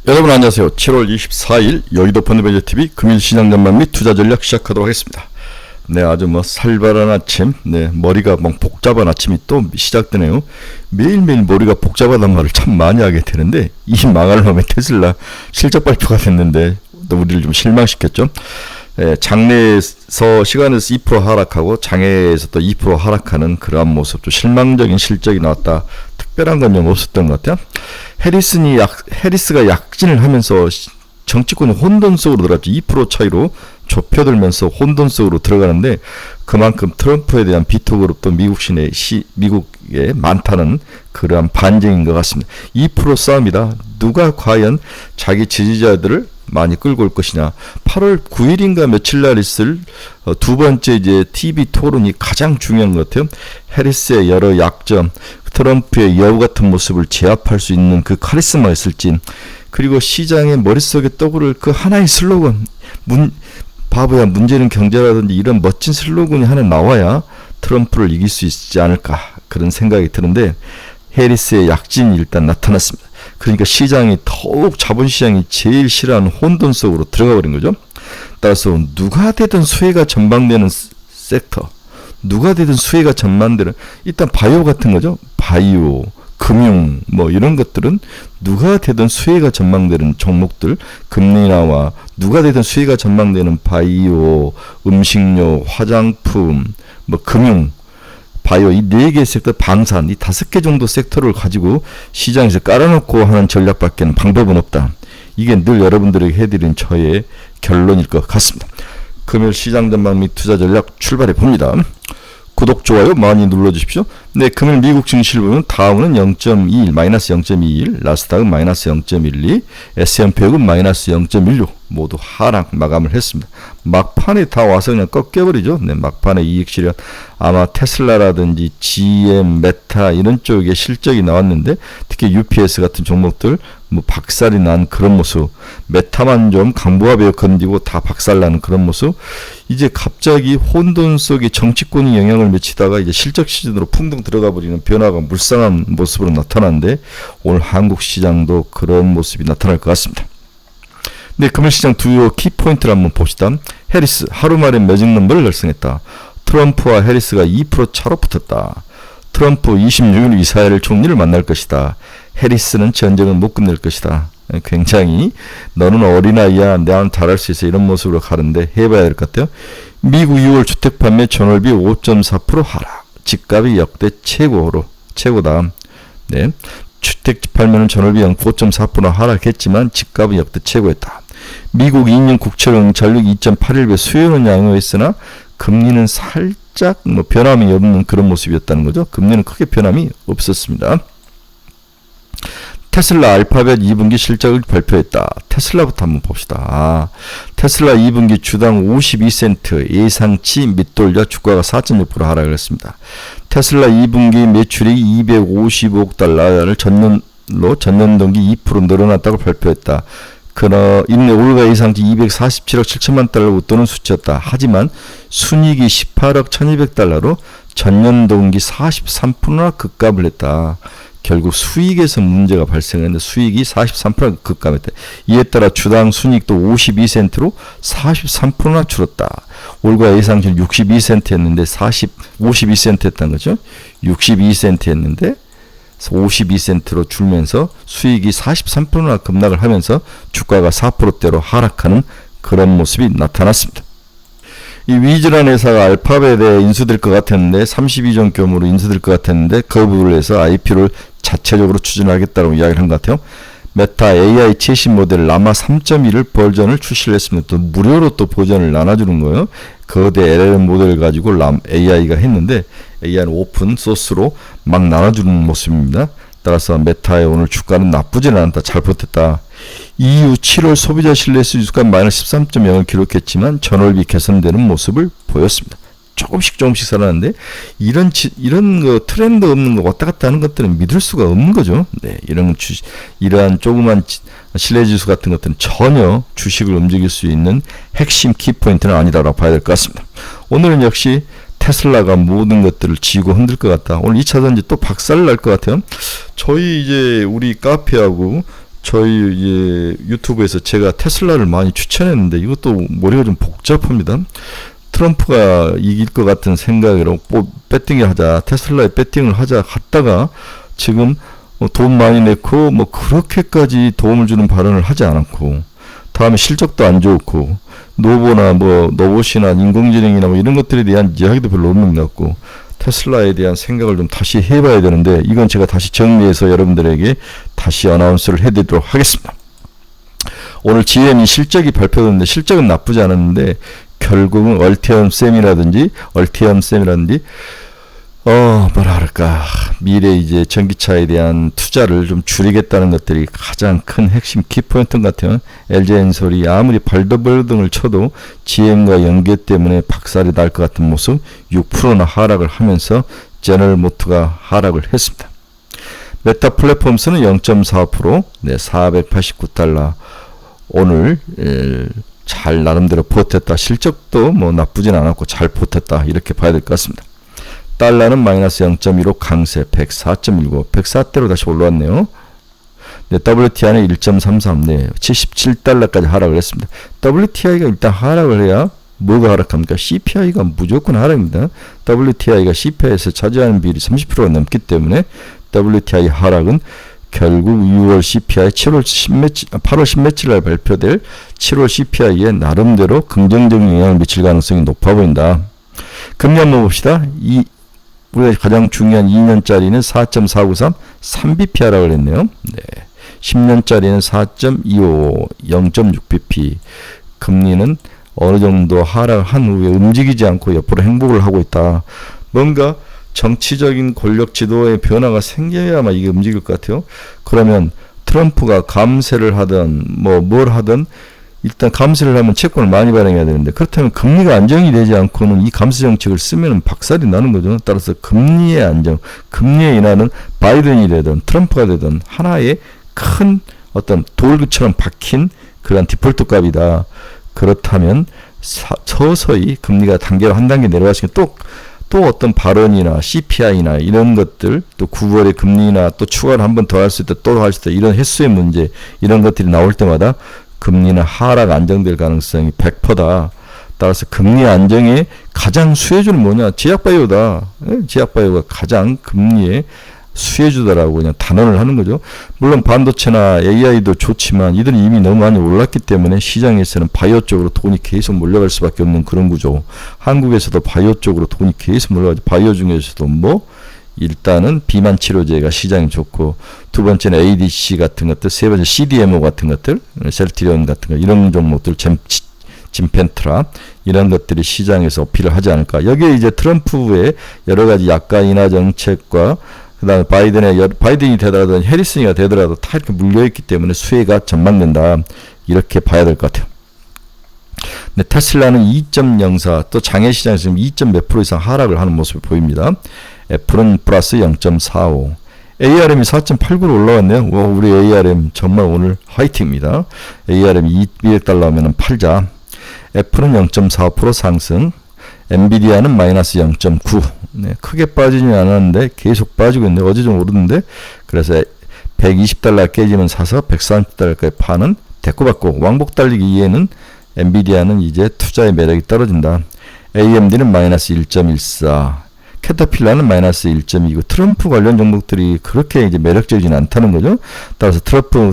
여러분 안녕하세요. 7월 24일 여의도 펀드매니저TV 금일시장 전망 및 투자 전략 시작하도록 하겠습니다. 네, 아주 살벌한 아침, 머리가 복잡한 아침이 또 시작되네요. 매일매일 머리가 복잡하단 말을 참 많이 하게 되는데, 이 망할 놈의 테슬라 실적 발표가 됐는데 또 우리를 좀 실망시켰죠. 장내에서 시간에서 2% 하락하고 장외에서 또 2% 하락하는 그러한 모습, 좀 실망적인 실적이 나왔다. 특별한 건 좀 없었던 것 같아요. 해리스가 약진을 하면서 정치권이 혼돈 속으로 들어갔죠. 2% 차이로 좁혀들면서 혼돈 속으로 들어가는데, 그만큼 트럼프에 대한 비토 그룹도 미국에 많다는 그러한 반증인 것 같습니다. 2% 싸움이다. 누가 과연 자기 지지자들을 많이 끌고 올 것이냐. 8월 9일인가 며칠 날 있을 두 번째 TV 토론이 가장 중요한 것 같아요. 해리스의 여러 약점, 트럼프의 여우 같은 모습을 제압할 수 있는 그 카리스마가 있을지, 그리고 시장의 머릿속에 떠오를 그 하나의 슬로건, 바보야 문제는 경제라든지 이런 멋진 슬로건이 하나 나와야 트럼프를 이길 수 있지 않을까, 그런 생각이 드는데, 해리스의 약진이 일단 나타났습니다. 그러니까 시장이 더욱 자본시장이 제일 싫어하는 혼돈 속으로 들어가 버린 거죠. 따라서 누가 되든 수혜가 전망되는 섹터, 누가 되든 수혜가 전망되는, 일단 바이오 같은 거죠. 바이오, 금융 이런 것들은 누가 되든 수혜가 전망되는 종목들, 금리 인하와 누가 되든 수혜가 전망되는 바이오, 음식료, 화장품, 금융, 바이오, 이 4개 섹터, 방산, 이 5개 정도 섹터를 가지고 시장에서 깔아놓고 하는 전략밖에는 방법은 없다. 이게 늘 여러분들에게 해드린 저의 결론일 것 같습니다. 금요일 시장 전망 및 투자 전략 출발해 봅니다. 구독, 좋아요 많이 눌러주십시오. 네, 금요일 미국 증시를 보면 다우는 0.21, 마이너스 0.21, 나스닥은 마이너스 0.12, S&P 500은 마이너스 0.16, 모두 하락 마감을 했습니다. 막판에 다 와서 그냥 꺾여버리죠. 네, 막판에 이익 실현, 아마 테슬라라든지 GM, 메타 이런 쪽에 실적이 나왔는데, 특히 UPS 같은 종목들 박살이 난 그런 모습, 메타만 좀 강보합에 건디고 다 박살나는 그런 모습. 이제 갑자기 혼돈 속에 정치권이 영향을 미치다가 이제 실적 시즌으로 풍덩 들어가 버리는 변화가 물상한 모습으로 나타나는데, 오늘 한국 시장도 그런 모습이 나타날 것 같습니다. 네, 금일 시장 주요 키포인트를 한번 봅시다. 해리스 하루 만에 매직 넘버를 달성했다. 트럼프와 해리스가 2% 차로 붙었다. 트럼프 26일 이스라엘 총리를 만날 것이다. 해리스는 전쟁을 못 끝낼 것이다. 굉장히 너는 어린아이야, 내한테 잘할 수 있어, 이런 모습으로 가는데 해봐야 될 것 같아요. 미국 6월 주택 판매 전월비 5.4% 하락. 집값이 역대 최고다. 네, 주택 판매는 전월비 5.4% 하락했지만 집값은 역대 최고였다. 미국 2년 국채는 전력 2.81배 수요는 양호했으나 금리는 살짝 변함이 없는 그런 모습이었다는 거죠. 금리는 크게 변함이 없었습니다. 테슬라 알파벳 2분기 실적을 발표했다. 테슬라부터 한번 봅시다. 테슬라 2분기 주당 52센트 예상치 밑돌려 주가가 4.6% 하락을 했습니다. 테슬라 2분기 매출이 255억 달러를 전년 동기 2% 늘어났다고 발표했다. 이내 올가 예상치 247억 7천만 달러 웃도는 수치였다. 하지만 순이익이 18억 1200달러로 전년 동기 43%나 급감을 했다. 결국 수익에서 문제가 발생했는데 수익이 43% 급감했다. 이에 따라 주당 순이익도 52센트로 43%나 줄었다. 올가 예상치는 62센트였는데 52센트 했다는 거죠. 62센트였는데 52센트로 줄면서 수익이 43%나 급락을 하면서 주가가 4%대로 하락하는 그런 모습이 나타났습니다. 이 위즈라는 회사가 알파벳에 인수될 것 같았는데 32종 규모로 인수될 것 같았는데 거부를 해서 IPO를 자체적으로 추진하겠다고 이야기를 한 것 같아요. 메타 AI 최신 모델 라마 3.1을 버전을 출시를 했습니다. 또 무료로 또 버전을 나눠주는 거예요. 거대 LLM 모델을 가지고 AI가 했는데 AI는 오픈 소스로 막 나눠주는 모습입니다. 따라서 메타의 오늘 주가는 나쁘진 않았다. 잘 버텼다. EU 7월 소비자 신뢰지수가 마이너스 13.0을 기록했지만 전월비 개선되는 모습을 보였습니다. 조금씩 살아났는데 이런 거 트렌드 없는 거 왔다 갔다 하는 것들은 믿을 수가 없는 거죠. 네, 이러한 조그만 신뢰지수 같은 것들은 전혀 주식을 움직일 수 있는 핵심 키포인트는 아니다라고 봐야 될 것 같습니다. 오늘은 역시 테슬라가 모든 것들을 쥐고 흔들 것 같다. 오늘 2차전지 또 박살 날 것 같아요. 저희 이제 우리 카페하고 저희 유튜브에서 제가 테슬라를 많이 추천했는데 이것도 머리가 좀 복잡합니다. 트럼프가 이길 것 같은 생각으로 배팅을 하자, 테슬라에 배팅을 하자 갔다가 지금 돈 많이 내고 뭐 그렇게까지 도움을 주는 발언을 하지 않았고, 다음에 실적도 안 좋고, 노보나 뭐 로봇이나 인공지능이나 뭐 이런 것들에 대한 이야기도 별로 없는 것 같고, 테슬라에 대한 생각을 좀 다시 해봐야 되는데, 이건 제가 다시 정리해서 여러분들에게 다시 어나운스를 해드리도록 하겠습니다. 오늘 GM이 실적이 발표됐는데 실적은 나쁘지 않았는데 결국은 얼티엄 셈이라든지 뭐라 그럴까, 미래 이제 전기차에 대한 투자를 좀 줄이겠다는 것들이 가장 큰 핵심 키포인트 같아요. LG엔솔이 아무리 발버둥을 쳐도 GM과 연계 때문에 박살이 날 것 같은 모습, 6%나 하락을 하면서 제너럴 모터가 하락을 했습니다. 메타 플랫폼스는 0.4%, 489달러. 오늘 잘 나름대로 버텼다. 실적도 뭐 나쁘진 않았고 잘 버텼다. 이렇게 봐야 될 것 같습니다. 달러는 마이너스 0.15 강세 104.19, 104대로 다시 올라왔네요. WTI는 1.33, 77달러까지 하락을 했습니다. WTI가 일단 하락을 해야 뭐가 하락합니까? CPI가 무조건 하락입니다. WTI가 CPI에서 차지하는 비율이 30%가 넘기 때문에 WTI 하락은 결국 6월 CPI 8월 10며칠 날 발표될 7월 CPI에 나름대로 긍정적인 영향을 미칠 가능성이 높아 보인다. 금리 한번 봅시다. 우리가 가장 중요한 2년짜리는 4.493, 3bp 하락을 했네요. 10년짜리는 4.25, 0.6bp. 금리는 어느 정도 하락한 후에 움직이지 않고 옆으로 행복을 하고 있다. 뭔가 정치적인 권력 지도의 변화가 생겨야만 이게 움직일 것 같아요. 그러면 트럼프가 감세를 하든 뭘 하든 일단 감세를 하면 채권을 많이 발행해야 되는데, 그렇다면 금리가 안정이 되지 않고는 이 감세 정책을 쓰면 박살이 나는 거죠. 따라서 금리의 안정, 금리의 인하는 바이든이 되든 트럼프가 되든 하나의 큰 어떤 돌처럼 박힌 그런 디폴트 값이다. 그렇다면 서서히 금리가 단계로 한 단계 내려가시면 또 어떤 발언이나 CPI나 이런 것들, 또 9월에 금리나 또 추가를 한 번 더 할 수 있다, 또 할 수 있다, 이런 횟수의 문제, 이런 것들이 나올 때마다 금리는 하락 안정될 가능성이 100%다. 따라서 금리 안정의 가장 수혜주는 뭐냐? 제약바이오다. 제약바이오가 가장 금리의 수혜주다라고 그냥 단언을 하는 거죠. 물론 반도체나 AI도 좋지만 이들은 이미 너무 많이 올랐기 때문에 시장에서는 바이오 쪽으로 돈이 계속 몰려갈 수밖에 없는 그런 구조. 한국에서도 바이오 쪽으로 돈이 계속 몰려가죠. 바이오 중에서도 일단은 비만 치료제가 시장이 좋고, 두 번째는 ADC 같은 것들, 세 번째 CDMO 같은 것들, 셀트리온 같은 거, 이런 종목들, 짐펜트라, 이런 것들이 시장에서 어필을 하지 않을까. 여기에 이제 트럼프의 여러 가지 약가 인하 정책과 그다음에 바이든이 되더라도 해리슨이가 되더라도 다 이렇게 물려있기 때문에 수혜가 전망된다. 이렇게 봐야 될 것 같아요. 근데 테슬라는 2.04, 또 장외 시장에서 지금 2.몇% 이상 하락을 하는 모습을 보입니다. 애플은 플러스 0.45, ARM이 4.89로 올라왔네요. 우리 ARM 정말 오늘 화이팅입니다. ARM이 200달러면은 팔자. 애플은 0.45% 상승, 엔비디아는 마이너스 0.9. 크게 빠지진 않았는데 계속 빠지고 있는데 어제 좀 오르는데, 그래서 120달러 깨지면 사서 130달러까지 파는 대꾸받고 왕복 달리기 이후에는 엔비디아는 이제 투자의 매력이 떨어진다. AMD는 마이너스 1.14, 캐터필라는 마이너스 1.29. 트럼프 관련 종목들이 그렇게 이제 매력적이진 않다는 거죠. 따라서 트럼프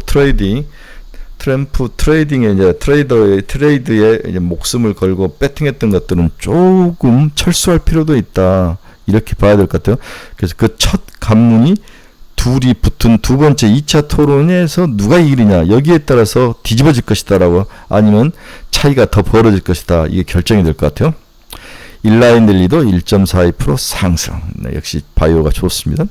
트레이딩에 이제 트레이드에 이제 목숨을 걸고 배팅했던 것들은 조금 철수할 필요도 있다. 이렇게 봐야 될 것 같아요. 그래서 그 첫 관문이 둘이 붙은 두 번째 2차 토론에서 누가 이기느냐, 여기에 따라서 뒤집어질 것이다라고, 아니면 차이가 더 벌어질 것이다, 이게 결정이 될 것 같아요. 일라인델리도 1.42% 상승. 역시 바이오가 좋습니다.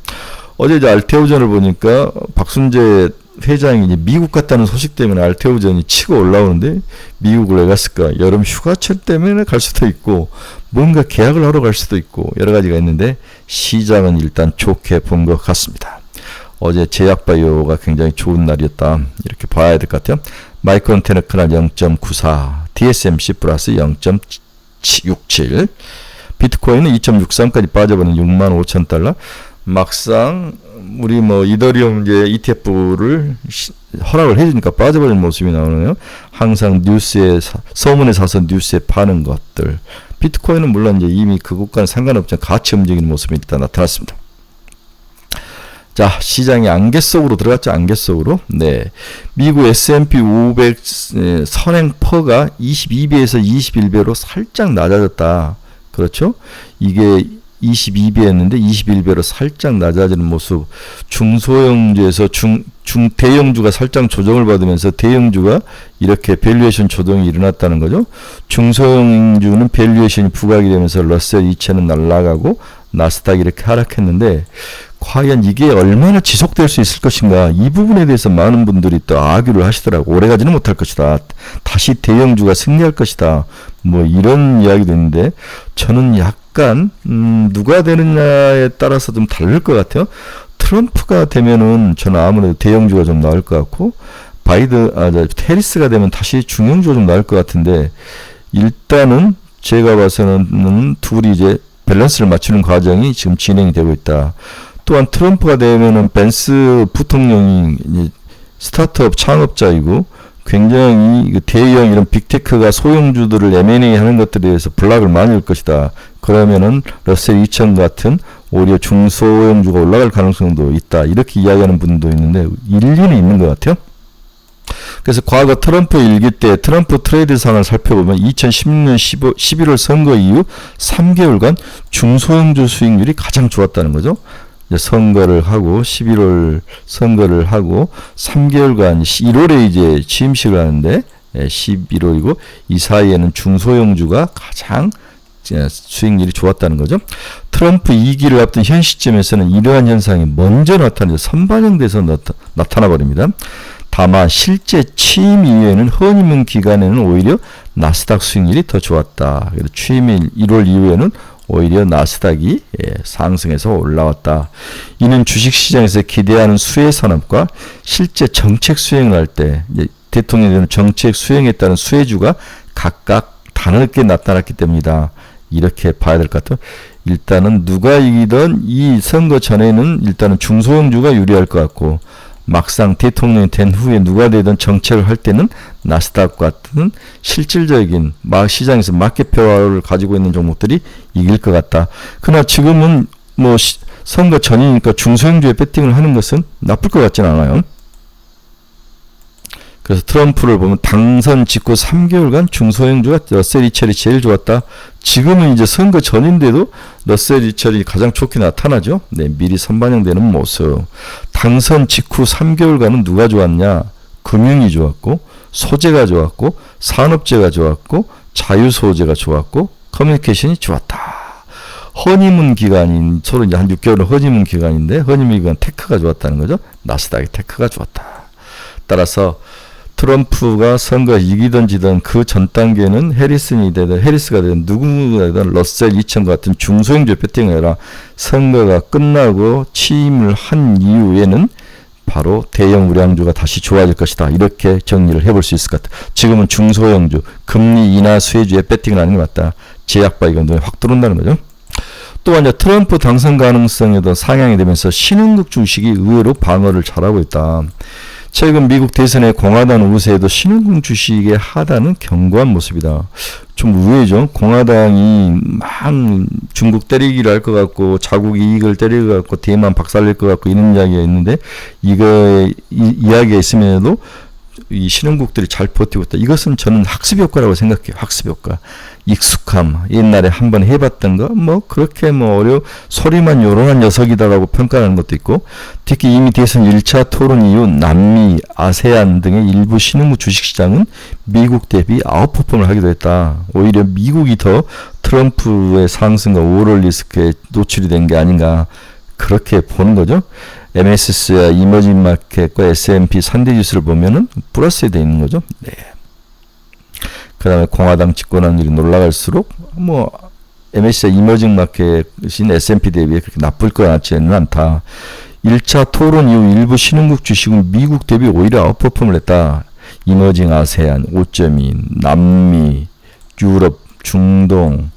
어제 이제 알테오전을 보니까 박순재 회장이 이제 미국 갔다는 소식 때문에 알테오전이 치고 올라오는데, 미국을 왜 갔을까? 여름 휴가철 때문에 갈 수도 있고, 뭔가 계약을 하러 갈 수도 있고, 여러 가지가 있는데 시장은 일단 좋게 본 것 같습니다. 어제 제약바이오가 굉장히 좋은 날이었다. 이렇게 봐야 될 것 같아요. 마이크론 테크나 0.94, TSMC 플러스 0.67, 비트코인은 2.63까지 빠져버린 65,000달러. 막상 우리 뭐 이더리움 이제 ETF를 허락을 해주니까 빠져버리는 모습이 나오네요. 항상 뉴스에 서문에 사서 뉴스에 파는 것들. 비트코인은 물론 이제 이미 그것과는 상관없지만 같이 움직이는 모습이 일단 나타났습니다. 자, 시장이 안개 속으로 들어갔죠. 안개 속으로. 네. 미국 S&P 500 선행퍼가 22배에서 21배로 살짝 낮아졌다. 그렇죠? 이게 22배였는데 21배로 살짝 낮아지는 모습. 중소형주에서 대형주가 살짝 조정을 받으면서 대형주가 이렇게 밸류에이션 조정이 일어났다는 거죠. 중소형주는 밸류에이션이 부각이 되면서 러셀 2000은 날아가고 나스닥이 이렇게 하락했는데 과연 이게 얼마나 지속될 수 있을 것인가, 이 부분에 대해서 많은 분들이 또 아규를 하시더라고. 오래가지는 못할 것이다. 다시 대형주가 승리할 것이다. 뭐 이런 이야기도 있는데 저는 약간 누가 되느냐에 따라서 좀 다를 것 같아요. 트럼프가 되면은 저는 아무래도 대형주가 좀 나을 것 같고, 해리스가 되면 다시 중형주가 좀 나을 것 같은데, 일단은 제가 봐서는 둘이 이제 밸런스를 맞추는 과정이 지금 진행이 되고 있다. 또한 트럼프가 되면은 벤스 부통령이 이제 스타트업 창업자이고 굉장히 대형 이런 빅테크가 소형주들을 M&A 하는 것들에 대해서 블락을 많이 할 것이다. 그러면은 러셀 2000 같은 오히려 중소형주가 올라갈 가능성도 있다. 이렇게 이야기하는 분도 있는데 일리는 있는 것 같아요. 그래서 과거 트럼프 일기 때 트럼프 트레이드 상을 살펴보면 2016년 11월 선거 이후 3개월간 중소형주 수익률이 가장 좋았다는 거죠. 이제 선거를 하고 11월 선거를 하고 3개월간 1월에 이제 취임식을 하는데 11월이고 이 사이에는 중소형주가 가장 수익률이 좋았다는 거죠. 트럼프 2기를 앞둔 현 시점에서는 이러한 현상이 먼저 나타나서 선반영돼서 나타나 버립니다. 다만 실제 취임 이후에는 허니문 기간에는 오히려 나스닥 수익률이 더 좋았다. 그래서 취임일 1월 이후에는 오히려 나스닥이 상승해서 올라왔다. 이는 주식시장에서 기대하는 수혜 산업과 실제 정책 수행을 할 때 대통령이 정책 수행에 따른 수혜주가 각각 다르게 나타났기 때문이다. 이렇게 봐야 될 것 같아요. 일단은 누가 이기던 이 선거 전에는 일단은 중소형주가 유리할 것 같고, 막상 대통령이 된 후에 누가 되든 정책을 할 때는 나스닥 같은 실질적인 시장에서 마켓 페어를 가지고 있는 종목들이 이길 것 같다. 그러나 지금은 뭐 선거 전이니까 중소형주에 배팅을 하는 것은 나쁠 것 같지는 않아요. 그래서 트럼프를 보면 당선 직후 3개월간 중소형주가 러셀 2000이 제일 좋았다. 지금은 이제 선거 전인데도 러셀 2000이 가장 좋게 나타나죠. 네, 미리 선반영되는 모습. 당선 직후 3개월간은 누가 좋았냐? 금융이 좋았고, 소재가 좋았고, 산업재가 좋았고, 자유소재가 좋았고, 커뮤니케이션이 좋았다. 허니문 기간인, 서로 이제 한 6개월은 허니문 기간인데, 허니문 기간 테크가 좋았다는 거죠. 나스닥의 테크가 좋았다. 따라서 트럼프가 선거 이기던 지던 그 전 단계는 해리스가 되든 누구가 되든 러셀 2000 같은 중소형주 배팅을 해라. 선거가 끝나고 취임을 한 이후에는 바로 대형 우량주가 다시 좋아질 것이다. 이렇게 정리를 해볼 수 있을 것 같다. 지금은 중소형주, 금리 인하 수혜주의 배팅을 하는 게 맞다. 제약바 이건 눈에 확 들어온다는 거죠. 또한 이제 트럼프 당선 가능성에도 상향이 되면서 신흥국 주식이 의외로 방어를 잘하고 있다. 최근 미국 대선의 공화당 우세에도 신흥국 주식의 하단은 견고한 모습이다. 좀 의외죠. 공화당이 막 중국 때리기를 할 것 같고 자국 이익을 때릴 것 같고 대만 박살낼 것 같고 이런 이야기가 있는데 이야기가 있으면서도 이 신흥국들이 잘 버티고 있다. 이것은 저는 학습 효과라고 생각해요. 학습 효과. 익숙함. 옛날에 한번 해봤던 거, 그렇게 소리만 요란한 녀석이다라고 평가하는 것도 있고, 특히 이미 대선 1차 토론 이후 남미, 아세안 등의 일부 신흥국 주식시장은 미국 대비 아웃퍼폼을 하기도 했다. 오히려 미국이 더 트럼프의 상승과 오럴 리스크에 노출이 된 게 아닌가. 그렇게 보는 거죠. MSCI 이머징 마켓과 S&P 3대 지수를 보면은 플러스에 되어 있는 거죠. 네. 그 다음에 공화당 집권 확률이 올라갈수록 MSCI 이머징 마켓인 S&P 대비에 그렇게 나쁠 것 같지는 않다. 1차 토론 이후 일부 신흥국 주식은 미국 대비 오히려 아웃퍼폼을 했다. 이머징 아세안 5.2, 남미, 유럽, 중동,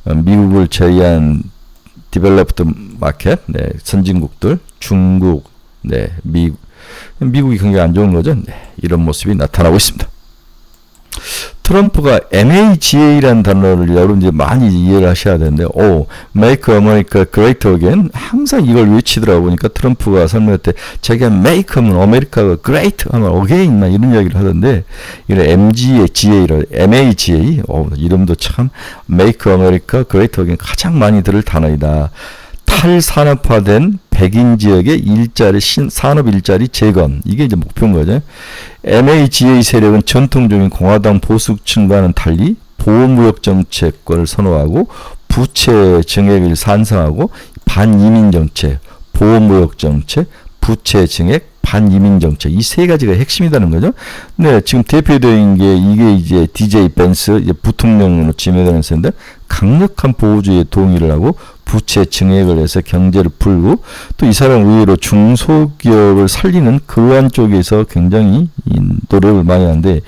미국을 제외한 디벨롭드 마켓, 선진국들 중국, 미국이 굉장히 안 좋은 거죠. 이런 모습이 나타나고 있습니다. 트럼프가 MAGA라는 단어를 여러분들이 많이 이해를 하셔야 되는데, Make America Great Again, 항상 이걸 외치더라고. 보니까 트럼프가 설명할 때 자기가 Make 하면 아메리카가 Great 하면 Again 이런 이야기를 하던데, 이런 MAGA, 이름도 참 Make America Great Again 가장 많이 들을 단어이다. 탈산업화된 백인 지역의 산업 일자리 재건, 이게 이제 목표인 거죠. MAGA 세력은 전통적인 공화당 보수층과는 달리 보호무역 정책을 선호하고 부채 증액을 찬성하고 반이민 정책, 보호무역 정책, 부채 증액, 반이민 정책, 이 세 가지가 핵심이라는 거죠. 네, 지금 대표적인 게 이게 이제 DJ 벤스, 이제 부통령으로 지명되는 세인데, 강력한 보호주의에 동의를 하고 부채 증액을 해서 경제를 풀고, 또 이 사람 의외로 중소기업을 살리는 그러한 쪽에서 굉장히 노력을 많이 하는데,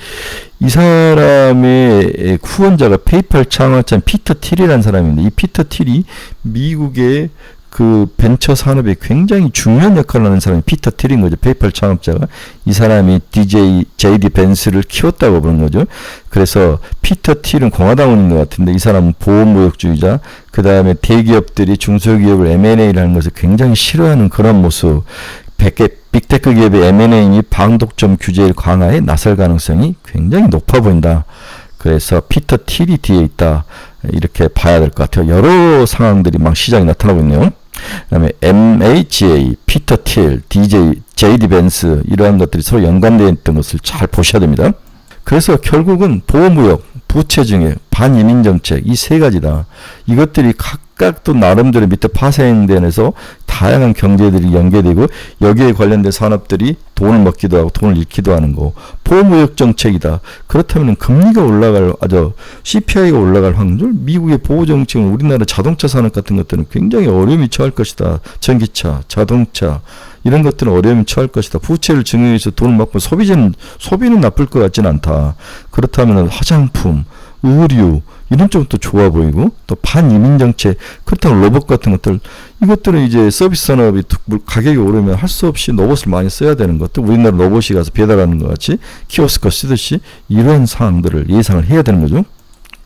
이 사람의 후원자가 페이팔 창업자 피터 틸이라는 사람인데, 이 피터 틸이 미국의 그 벤처 산업에 굉장히 중요한 역할을 하는 사람이 피터 틸인 거죠. 페이팔 창업자가. 이 사람이 JD 벤스를 키웠다고 보는 거죠. 그래서 피터 틸은 공화당원인 것 같은데, 이 사람은 보호무역주의자, 그 다음에 대기업들이 중소기업을 M&A를 하는 것을 굉장히 싫어하는 그런 모습, 빅테크 기업의 M&A 및 방독점 규제를 강화해 나설 가능성이 굉장히 높아 보인다. 그래서 피터 틸이 뒤에 있다, 이렇게 봐야 될 것 같아요. 여러 상황들이 막 시장에 나타나고 있네요. 그 다음에 MAGA, 피터 틸, JD 벤스, 이러한 것들이 서로 연관되어 있던 것을 잘 보셔야 됩니다. 그래서 결국은 보호무역, 부채 증액, 반이민 정책, 이 세 가지다. 이것들이 각각 또 나름대로 밑에 파생되면서 다양한 경제들이 연계되고, 여기에 관련된 산업들이 돈을 먹기도 하고 돈을 잃기도 하는 거. 보호무역 정책이다. 그렇다면 금리가 올라갈, CPI가 올라갈 확률, 미국의 보호 정책은 우리나라 자동차 산업 같은 것들은 굉장히 어려움이 처할 것이다. 전기차, 자동차, 이런 것들은 어려움이 처할 것이다. 부채를 증액해서 돈을 받고 소비는 나쁠 것 같지는 않다. 그렇다면 화장품, 의류, 이런 쪽도 좋아 보이고, 또 반이민 정책, 그렇다면 로봇 같은 것들, 이것들은 이제 서비스 산업이 가격이 오르면 할 수 없이 로봇을 많이 써야 되는 것들, 우리나라 로봇이 가서 배달하는 것 같이 키오스크 쓰듯이 이런 상황들을 예상을 해야 되는 거죠.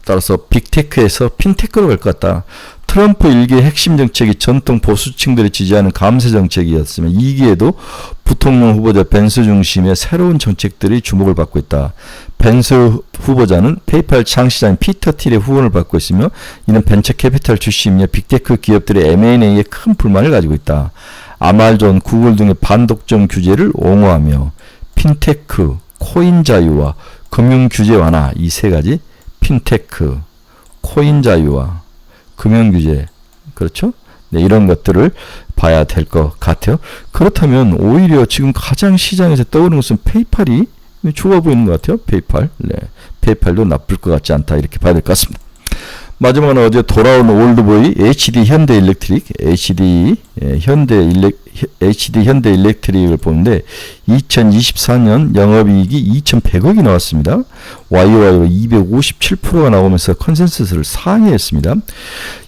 따라서 빅테크에서 핀테크로 갈 것 같다. 트럼프 1기의 핵심 정책이 전통 보수층들이 지지하는 감세 정책이었으면 2기에도 부통령 후보자 벤스 중심의 새로운 정책들이 주목을 받고 있다. 벤스 후보자는 페이팔 창시자인 피터 틸의 후원을 받고 있으며, 이는 벤처 캐피탈 출신이며 빅테크 기업들의 M&A에 큰 불만을 가지고 있다. 아마존, 구글 등의 반독점 규제를 옹호하며 핀테크, 코인 자유와 금융 규제 완화, 이 세 가지, 핀테크, 코인 자유와 금융 규제, 그렇죠? 네, 이런 것들을 봐야 될 것 같아요. 그렇다면 오히려 지금 가장 시장에서 떠오르는 것은 페이팔이 좋아 보이는 것 같아요. 페이팔. 네, 페이팔도 나쁠 것 같지 않다, 이렇게 봐야 될 것 같습니다. 마지막으로 어제 돌아온 올드보이 HD 현대일렉트릭, HD 현대일렉트릭을 보는데 2024년 영업이익이 2,100억이 나왔습니다. YOY로 257%가 나오면서 컨센서스를 상회했습니다.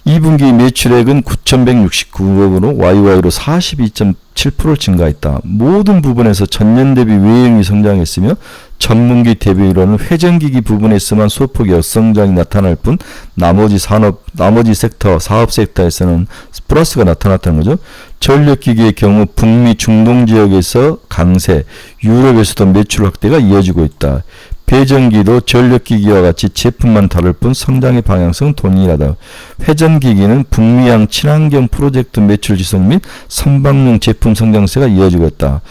2분기 매출액은 9,169억으로 YOY로 42.7% 증가했다. 모든 부분에서 전년 대비 외형이 성장했으며 전분기 대비로는 회전기기 부분에서만 소폭 역성장이 나타날 뿐 나머지 섹터, 사업 섹터에서는 플러스가 나타났다는 거죠. 전력기기의 경우 북미 중동 지역에서 강세, 유럽에서도 매출 확대가 이어지고 있다. 배전기도 전력기기와 같이 제품만 다를 뿐 성장의 방향성은 동일하다. 회전기기는 북미양 친환경 프로젝트 매출 지속 및 선박용 제품 성장세가 이어지고 있다.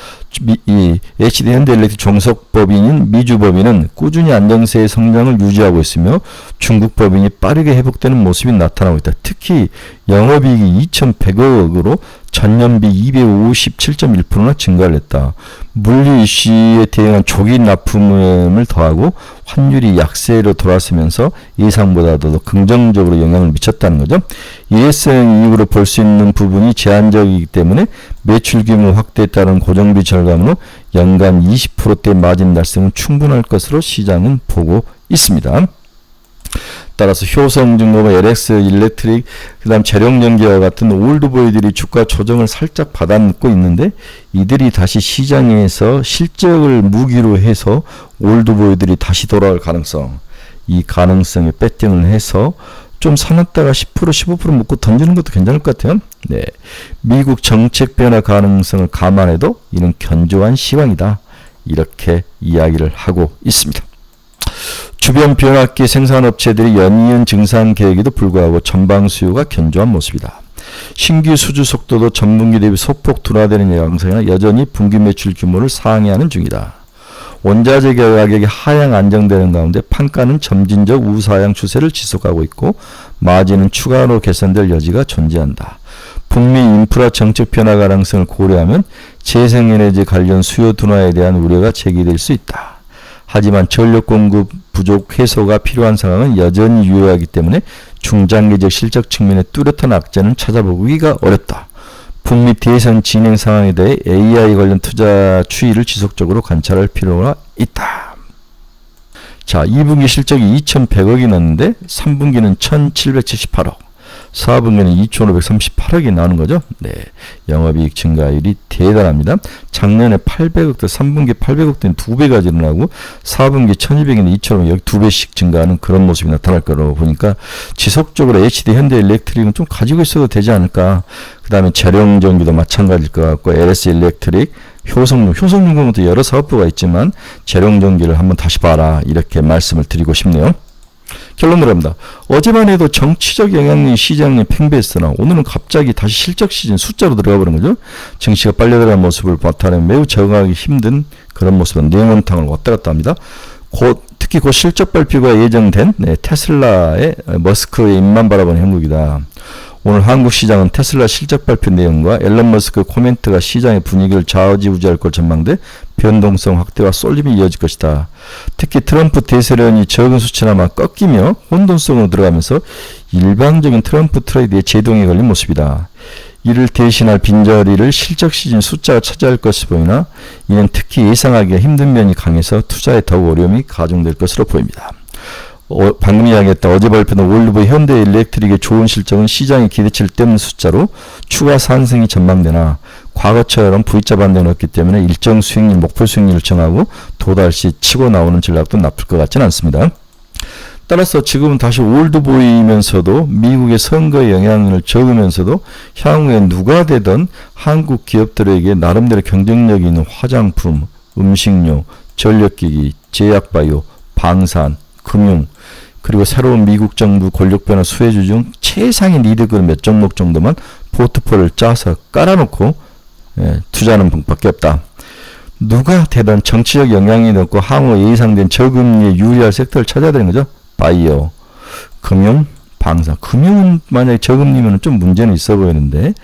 이 HD 현대일렉트릭 종속법인인 미주법인은 꾸준히 안정세의 성장을 유지하고 있으며 중국 법인이 빠르게 회복되는 모습이 나타나고 있다. 특히 영업이익이 2,100억으로 전년비 257.1%나 증가를 했다. 물류 이슈에 대응한 조기 납품을 더하고 환율이 약세로 돌아서면서 예상보다도 더 긍정적으로 영향을 미쳤다는 거죠. 예상 이익으로 볼 수 있는 부분이 제한적이기 때문에 매출 규모 확대에 따른 고정비 절감으로 연간 20%대 마진 달성은 충분할 것으로 시장은 보고 있습니다. 따라서 효성중공업, LX 일렉트릭, 그 다음 재룡전기와 같은 올드보이들이 주가 조정을 살짝 받아먹고 있는데 이들이 다시 시장에서 실적을 무기로 해서 올드보이들이 다시 돌아올 가능성, 이 가능성에 배팅을 해서 좀 사놨다가 10% 15% 먹고 던지는 것도 괜찮을 것 같아요. 네, 미국 정책 변화 가능성을 감안해도 이는 견조한 시황이다. 이렇게 이야기를 하고 있습니다. 주변 변압기 생산업체들이 연이은 증산 계획에도 불구하고 전방 수요가 견조한 모습이다. 신규 수주 속도도 전분기 대비 소폭 둔화되는 양상이나 여전히 분기 매출 규모를 상회하는 중이다. 원자재 가격이 하향 안정되는 가운데 판가는 점진적 우상향 추세를 지속하고 있고 마진은 추가로 개선될 여지가 존재한다. 북미 인프라 정책 변화 가능성을 고려하면 재생에너지 관련 수요 둔화에 대한 우려가 제기될 수 있다. 하지만 전력 공급 부족 해소가 필요한 상황은 여전히 유효하기 때문에 중장기적 실적 측면의 뚜렷한 악재는 찾아보기가 어렵다. 북미 대선 진행 상황에 대해 AI 관련 투자 추이를 지속적으로 관찰할 필요가 있다. 자, 2분기 실적이 2,100억이 났는데 3분기는 1,778억, 4분기는 2,538억이 나오는 거죠. 네, 영업이익 증가율이 대단합니다. 작년에 800억대, 3분기 800억대는 2배가 늘어나고 4분기 1,200억인데 2,500억, 여기 2배씩 증가하는 그런 모습이 나타날 거라고 보니까 지속적으로 HD 현대일렉트릭은 좀 가지고 있어도 되지 않을까. 그 다음에 재룡전기도 마찬가지일 것 같고 LS 일렉트릭, 효성중공업도 여러 사업부가 있지만 재룡전기를 한번 다시 봐라, 이렇게 말씀을 드리고 싶네요. 결론 들어갑니다. 어제만 해도 정치적 영향이 시장에 팽배했으나 오늘은 갑자기 다시 실적 시즌 숫자로 들어가 버린 거죠. 증시가 빨려 들어가는 모습을 바탕에 매우 적응하기 힘든 그런 모습은 냉온탕을 왔다 갔다 합니다. 특히 곧 실적 발표가 예정된 테슬라의 머스크의 입만 바라보는 형국이다. 오늘 한국 시장은 테슬라 실적 발표 내용과 앨런 머스크 코멘트가 시장의 분위기를 좌지우지할 것 전망돼 변동성 확대와 쏠림이 이어질 것이다. 특히 트럼프 대세론이 적은 수치나마 꺾이며 혼돈성으로 들어가면서 일방적인 트럼프 트레이드의 제동에 걸린 모습이다. 이를 대신할 빈자리를 실적 시즌 숫자가 차지할 것으로 보이나 이는 특히 예상하기가 힘든 면이 강해서 투자에 더욱 어려움이 가중될 것으로 보입니다. 방금 이야기했다. 어제 발표된 올드보이 현대일렉트릭의 좋은 실적은 시장의 기대치를 떼는 숫자로 추가 상승이 전망되나 과거처럼 V자 반등은 없기 때문에 일정 수익률, 목표 수익률을 정하고 또다시 치고 나오는 전략도 나쁠 것 같지는 않습니다. 따라서 지금은 다시 올드보이면서도 미국의 선거의 영향을 적으면서도 향후에 누가 되든 한국 기업들에게 나름대로 경쟁력이 있는 화장품, 음식료, 전력기기, 제약바이오, 방산, 금융, 그리고 새로운 미국 정부 권력 변화 수혜주 중 최상위 리드급 몇 종목 정도만 포트폴리오를 짜서 깔아놓고 투자하는 방법밖에 없다. 누가 되든 정치적 영향이 높고 향후 예상된 저금리에 유리할 섹터를 찾아야 되는 거죠. 바이오, 금융, 방산. 금융은 만약에 저금리면 좀 문제는 있어 보이는데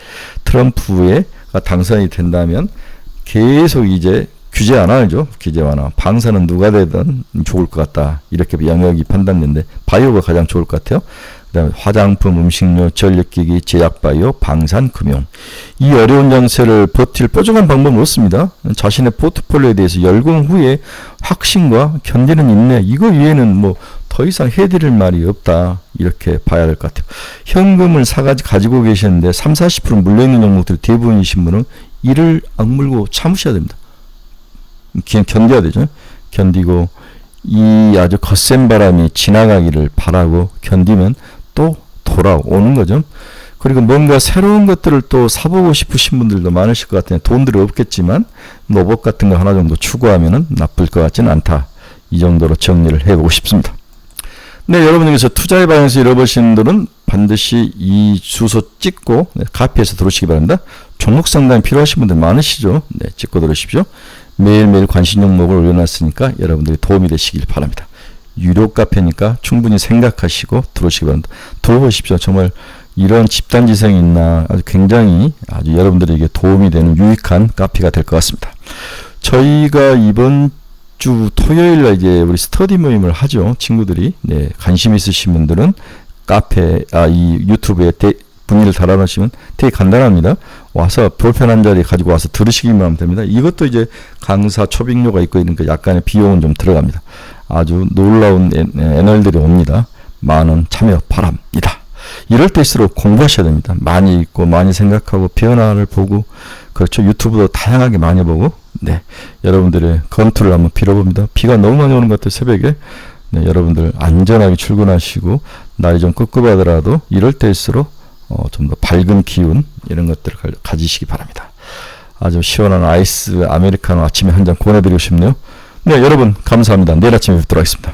트럼프가 당선이 된다면 계속 이제 규제 완화죠. 규제 완화. 방사는 누가 되든 좋을 것 같다. 이렇게 영역이 판단되는데 바이오가 가장 좋을 것 같아요. 그다음에 화장품, 음식료, 전력기기, 제약바이오, 방산, 금융. 이 어려운 장세를 버틸 뾰족한 방법은 없습니다. 자신의 포트폴리오에 대해서 열공 후에 확신과 견디는 인내, 이거 위에는 뭐 더 이상 해드릴 말이 없다. 이렇게 봐야 될 것 같아요. 현금을 가지고 계시는데 30-40% 물려있는 종목들 대부분이신 분은 이를 악물고 참으셔야 됩니다. 견뎌야 되죠. 견디고 이 아주 거센 바람이 지나가기를 바라고 견디면 또 돌아오는 거죠. 그리고 뭔가 새로운 것들을 또 사보고 싶으신 분들도 많으실 것 같아요. 돈들이 없겠지만 로봇 같은 거 하나 정도 추구하면은 나쁠 것 같지는 않다. 이 정도로 정리를 해보고 싶습니다. 네, 여러분께서 투자의 방에서 잃어버리신 분들은 반드시 이 주소 찍고 카피해서 들어오시기 바랍니다. 종목 상담이 필요하신 분들 많으시죠. 네, 찍고 들어오십시오. 매일매일 관심 종목을 올려놨으니까 여러분들이 도움이 되시길 바랍니다. 유료 카페니까 충분히 생각하시고 들어오시기 바랍니다. 들어보십시오. 정말 이런 집단지성이 있나 아주 굉장히 아주 여러분들에게 도움이 되는 유익한 카페가 될 것 같습니다. 저희가 이번 주 토요일날 이제 우리 스터디 모임을 하죠. 친구들이. 네, 관심 있으신 분들은 이 유튜브에 문의를 달아놓으시면 되게 간단합니다. 와서 볼펜 한 자리 가지고 와서 들으시기만 하면 됩니다. 이것도 이제 강사 초빙료가 있고 있는 그 약간의 비용은 좀 들어갑니다. 아주 놀라운 애널들이 옵니다. 많은 참여 바랍니다. 이럴 때일수록 공부하셔야 됩니다. 많이 읽고 많이 생각하고 변화를 보고 그렇죠. 유튜브도 다양하게 많이 보고 네 여러분들의 건투를 한번 빌어봅니다. 비가 너무 많이 오는 것 같아요. 새벽에 네, 여러분들 안전하게 출근하시고 날이 좀 꿉꿉하더라도 이럴 때일수록 좀 더 밝은 기운 이런 것들을 가지시기 바랍니다. 아주 시원한 아이스 아메리카노 아침에 한 잔 권해드리고 싶네요. 네 여러분 감사합니다. 내일 아침에 뵙도록 하겠습니다.